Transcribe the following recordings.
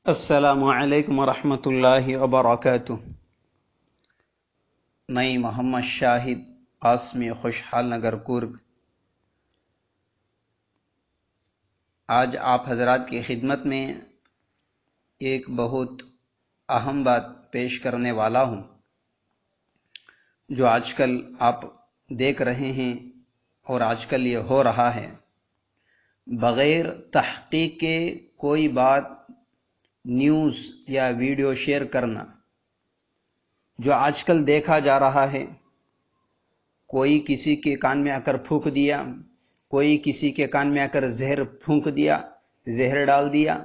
السلام علیکم ورحمۃ اللہ وبرکاتہ۔ میں محمد شاہد قاسمی خوشحال نگر کورگ آج آپ حضرات کی خدمت میں ایک بہت اہم بات پیش کرنے والا ہوں، جو آج کل آپ دیکھ رہے ہیں اور آج کل یہ ہو رہا ہے۔ بغیر تحقیق کے کوئی بات نیوز یا ویڈیو شیئر کرنا جو آج کل دیکھا جا رہا ہے، کوئی کسی کے کان میں آ کر پھونک دیا، کوئی کسی کے کان میں آ کر زہر پھونک دیا، زہر ڈال دیا،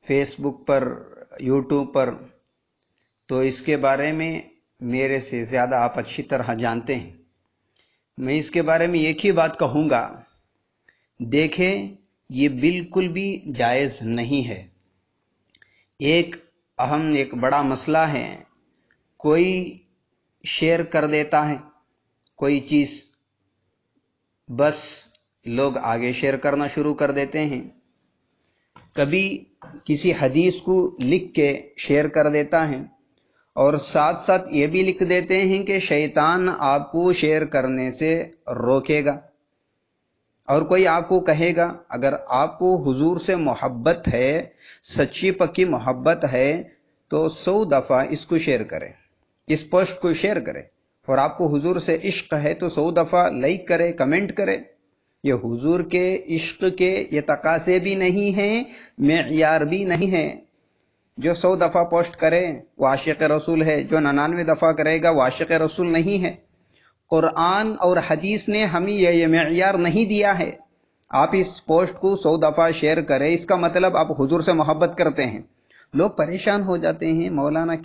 فیس بک پر، یوٹیوب پر، تو اس کے بارے میں میرے سے زیادہ آپ اچھی طرح جانتے ہیں۔ میں اس کے بارے میں ایک ہی بات کہوں گا، دیکھیں یہ بالکل بھی جائز نہیں ہے۔ ایک بڑا مسئلہ ہے، کوئی شیئر کر دیتا ہے کوئی چیز، بس لوگ آگے شیئر کرنا شروع کر دیتے ہیں۔ کبھی کسی حدیث کو لکھ کے شیئر کر دیتا ہے اور ساتھ ساتھ یہ بھی لکھ دیتے ہیں کہ شیطان آپ کو شیئر کرنے سے روکے گا، اور کوئی آپ کو کہے گا اگر آپ کو حضور سے محبت ہے، سچی پکی محبت ہے، تو 100 دفعہ اس کو شیئر کرے، اس پوسٹ کو شیئر کرے، اور آپ کو حضور سے عشق ہے تو 100 دفعہ لائک کرے، کمنٹ کرے۔ یہ حضور کے عشق کے یہ تقاضے بھی نہیں ہیں، معیار بھی نہیں ہے۔ جو 100 دفعہ پوسٹ کرے وہ عاشق رسول ہے، جو 99 دفعہ کرے گا وہ عاشق رسول نہیں ہے۔ قرآن اور حدیث نے ہمیں یہ معیار نہیں دیا ہے۔ آپ اس پوسٹ کو 100 دفعہ شیئر کریں، اس کا مطلب آپ حضور سے محبت کرتے ہیں۔ لوگ پریشان ہو جاتے ہیں، مولانا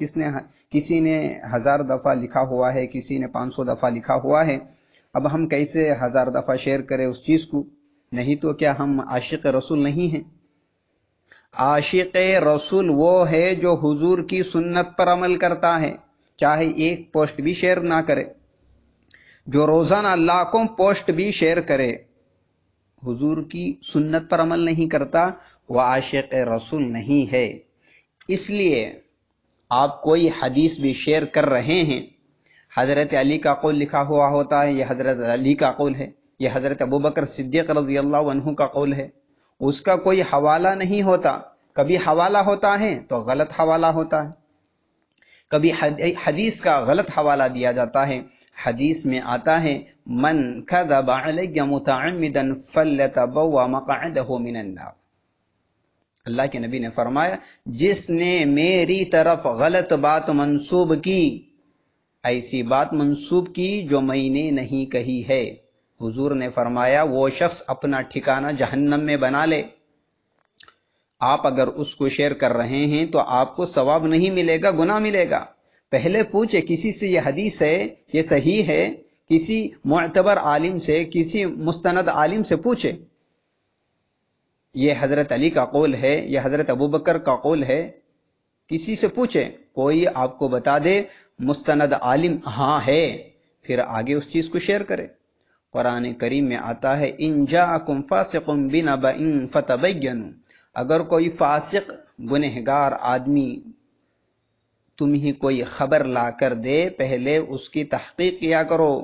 کسی نے 1000 دفعہ لکھا ہوا ہے، کسی نے 500 دفعہ لکھا ہوا ہے، اب ہم کیسے 1000 دفعہ شیئر کریں اس چیز کو؟ نہیں تو کیا ہم عاشق رسول نہیں ہیں؟ عاشق رسول وہ ہے جو حضور کی سنت پر عمل کرتا ہے، چاہے ایک پوسٹ بھی شیئر نہ کرے، جو روزانہ لاکھوں پوسٹ بھی شیئر کرے، حضور کی سنت پر عمل نہیں کرتا، وہ عاشق رسول نہیں ہے۔ اس لیے آپ کوئی حدیث بھی شیئر کر رہے ہیں، حضرت علی کا قول لکھا ہوا ہوتا ہے، یہ حضرت علی کا قول ہے، یہ حضرت ابوبکر صدیق رضی اللہ عنہ کا قول ہے، اس کا کوئی حوالہ نہیں ہوتا۔ کبھی حوالہ ہوتا ہے تو غلط حوالہ ہوتا ہے، کبھی حدیث کا غلط حوالہ دیا جاتا ہے۔ حدیث میں آتا ہے من کذب علی متعمدا فلیتبوأ مقعدہ من النار۔ اللہ کے نبی نے فرمایا جس نے میری طرف غلط بات منسوب کی، ایسی بات منسوب کی جو میں نے نہیں کہی ہے، حضور نے فرمایا وہ شخص اپنا ٹھکانہ جہنم میں بنا لے۔ آپ اگر اس کو شیئر کر رہے ہیں تو آپ کو ثواب نہیں ملے گا، گناہ ملے گا۔ پہلے پوچھے کسی سے یہ حدیث ہے، یہ صحیح ہے، کسی معتبر عالم سے، کسی مستند عالم سے پوچھے، یہ حضرت علی کا قول ہے، یہ حضرت ابوبکر کا قول ہے، کسی سے پوچھے، کوئی آپ کو بتا دے مستند عالم ہاں ہے، پھر آگے اس چیز کو شیئر کرے۔ قرآن کریم میں آتا ہے ان جاءکم فاسق بنبأ فتبینوا، اگر کوئی فاسق گنہگار آدمی تمہیں کوئی خبر لا کر دے، پہلے اس کی تحقیق کیا کرو۔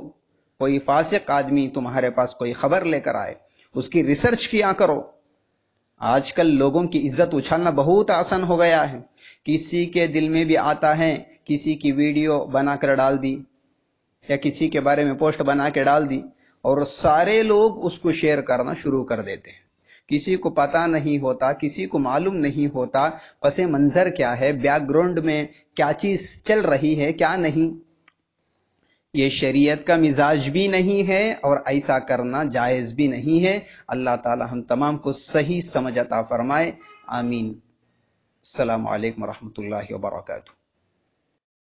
کوئی فاسق آدمی تمہارے پاس کوئی خبر لے کر آئے، اس کی ریسرچ کیا کرو۔ آج کل لوگوں کی عزت اچھالنا بہت آسان ہو گیا ہے، کسی کے دل میں بھی آتا ہے، کسی کی ویڈیو بنا کر ڈال دی یا کسی کے بارے میں پوسٹ بنا کے ڈال دی، اور سارے لوگ اس کو شیئر کرنا شروع کر دیتے ہیں۔ کسی کو پتا نہیں ہوتا، کسی کو معلوم نہیں ہوتا پس منظر کیا ہے، بیک گراؤنڈ میں کیا چیز چل رہی ہے، کیا نہیں۔ یہ شریعت کا مزاج بھی نہیں ہے اور ایسا کرنا جائز بھی نہیں ہے۔ اللہ تعالی ہم تمام کو صحیح سمجھ عطا فرمائے، آمین۔ السلام علیکم ورحمۃ اللہ وبرکاتہ۔